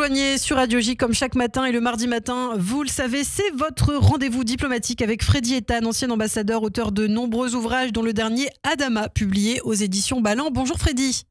rejoignez sur Radio J comme chaque matin et le mardi matin, vous le savez, c'est votre rendez-vous diplomatique avec Freddy Ethan, ancien ambassadeur, auteur de nombreux ouvrages dont le dernier Adama, publié aux éditions Ballant. Bonjour Freddy.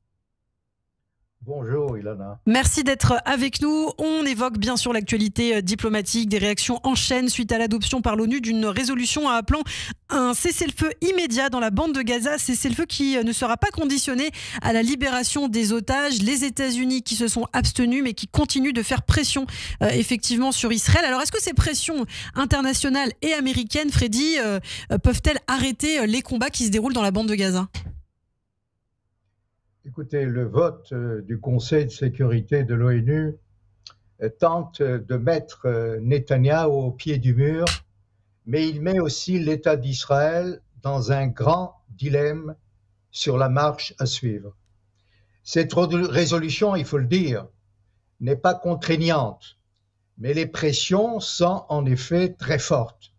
Bonjour Ilana. Merci d'être avec nous. On évoque bien sûr l'actualité diplomatique, des réactions en chaîne suite à l'adoption par l'ONU d'une résolution appelant un cessez-le-feu immédiat dans la bande de Gaza, cessez-le-feu qui ne sera pas conditionné à la libération des otages. Les États-Unis qui se sont abstenus mais qui continuent de faire pression effectivement sur Israël. Alors est-ce que ces pressions internationales et américaines, Freddy, peuvent-elles arrêter les combats qui se déroulent dans la bande de Gaza ? Écoutez, le vote du Conseil de sécurité de l'ONU tente de mettre Netanyahou au pied du mur, mais il met aussi l'État d'Israël dans un grand dilemme sur la marche à suivre. Cette résolution, il faut le dire, n'est pas contraignante, mais les pressions sont en effet très fortes.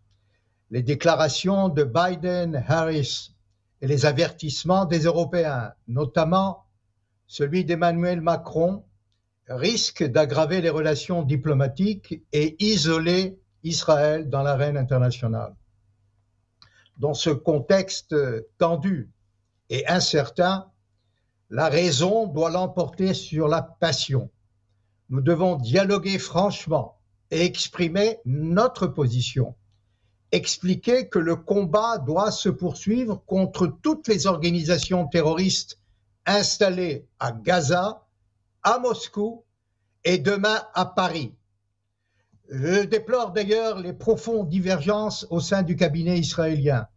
Les déclarations de Biden, Harris et les avertissements des Européens, notamment celui d'Emmanuel Macron, risquent d'aggraver les relations diplomatiques et isoler Israël dans l'arène internationale. Dans ce contexte tendu et incertain, la raison doit l'emporter sur la passion. Nous devons dialoguer franchement et exprimer notre position. Expliquer que le combat doit se poursuivre contre toutes les organisations terroristes installées à Gaza, à Moscou et demain à Paris. Je déplore d'ailleurs les profondes divergences au sein du cabinet israélien.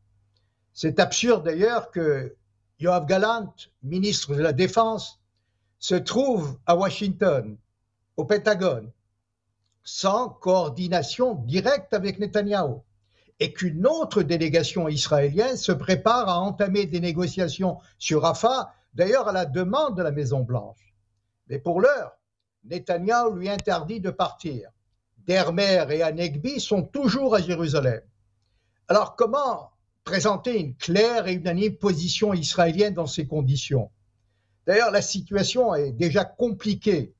C'est absurde d'ailleurs que Yoav Gallant, ministre de la Défense, se trouve à Washington, au Pentagone, sans coordination directe avec Netanyahou, et qu'une autre délégation israélienne se prépare à entamer des négociations sur Rafah, d'ailleurs à la demande de la Maison-Blanche. Mais pour l'heure, Netanyahou lui interdit de partir. Dermer et Hanegbi sont toujours à Jérusalem. Alors comment présenter une claire et unanime position israélienne dans ces conditions? D'ailleurs, la situation est déjà compliquée.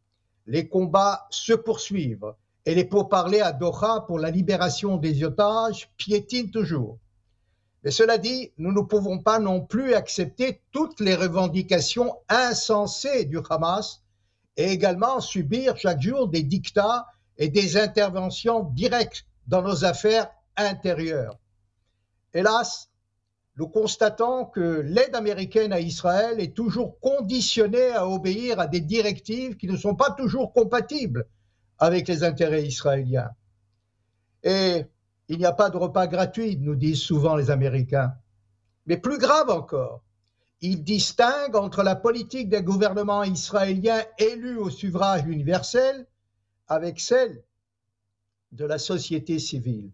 Les combats se poursuivent. Et les pourparlers à Doha pour la libération des otages piétinent toujours. Mais cela dit, nous ne pouvons pas non plus accepter toutes les revendications insensées du Hamas et également subir chaque jour des dictats et des interventions directes dans nos affaires intérieures. Hélas, nous constatons que l'aide américaine à Israël est toujours conditionnée à obéir à des directives qui ne sont pas toujours compatibles avec les intérêts israéliens. Et il n'y a pas de repas gratuit, nous disent souvent les Américains. Mais plus grave encore, ils distinguent entre la politique des gouvernements israéliens élus au suffrage universel avec celle de la société civile.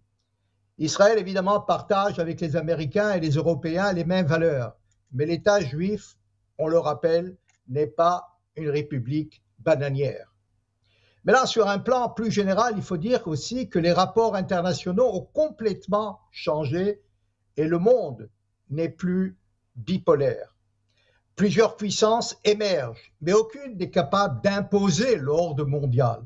Israël, évidemment, partage avec les Américains et les Européens les mêmes valeurs, mais l'État juif, on le rappelle, n'est pas une république bananière. Mais là, sur un plan plus général, il faut dire aussi que les rapports internationaux ont complètement changé et le monde n'est plus bipolaire. Plusieurs puissances émergent, mais aucune n'est capable d'imposer l'ordre mondial.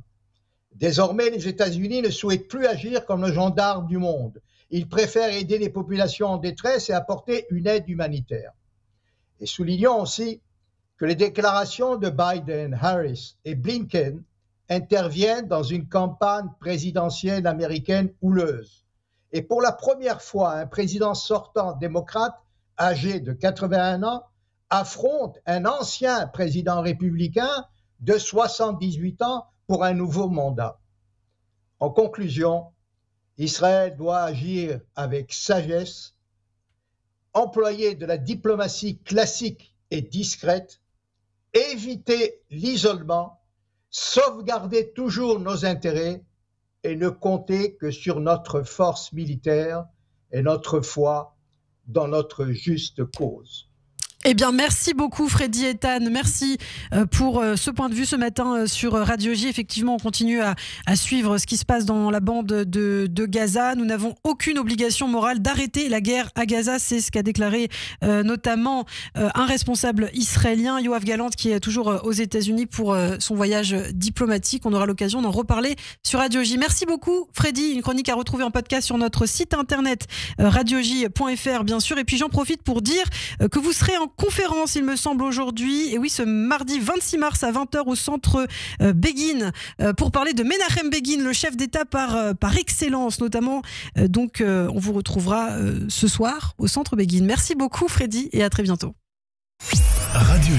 Désormais, les États-Unis ne souhaitent plus agir comme le gendarme du monde. Ils préfèrent aider les populations en détresse et apporter une aide humanitaire. Et soulignons aussi que les déclarations de Biden, Harris et Blinken interviennent dans une campagne présidentielle américaine houleuse. Et pour la première fois, un président sortant démocrate, âgé de 81 ans, affronte un ancien président républicain de 78 ans pour un nouveau mandat. En conclusion, Israël doit agir avec sagesse, employer de la diplomatie classique et discrète, éviter l'isolement, sauvegarder toujours nos intérêts et ne compter que sur notre force militaire et notre foi dans notre juste cause. Eh bien, merci beaucoup Freddy Ethan. Merci pour ce point de vue ce matin sur Radio J. Effectivement, on continue à suivre ce qui se passe dans la bande de Gaza. Nous n'avons aucune obligation morale d'arrêter la guerre à Gaza. C'est ce qu'a déclaré notamment un responsable israélien, Yoav Gallant, qui est toujours aux États-Unis pour son voyage diplomatique. On aura l'occasion d'en reparler sur Radio J. Merci beaucoup Freddy. Une chronique à retrouver en podcast sur notre site internet radioj.fr bien sûr. Et puis j'en profite pour dire que vous serez en conférence, il me semble, aujourd'hui, et oui, ce mardi 26 mars à 20h au centre Begin, pour parler de Menachem Begin, le chef d'État par excellence, notamment. Donc, on vous retrouvera ce soir au centre Begin. Merci beaucoup, Freddy, et à très bientôt. Radio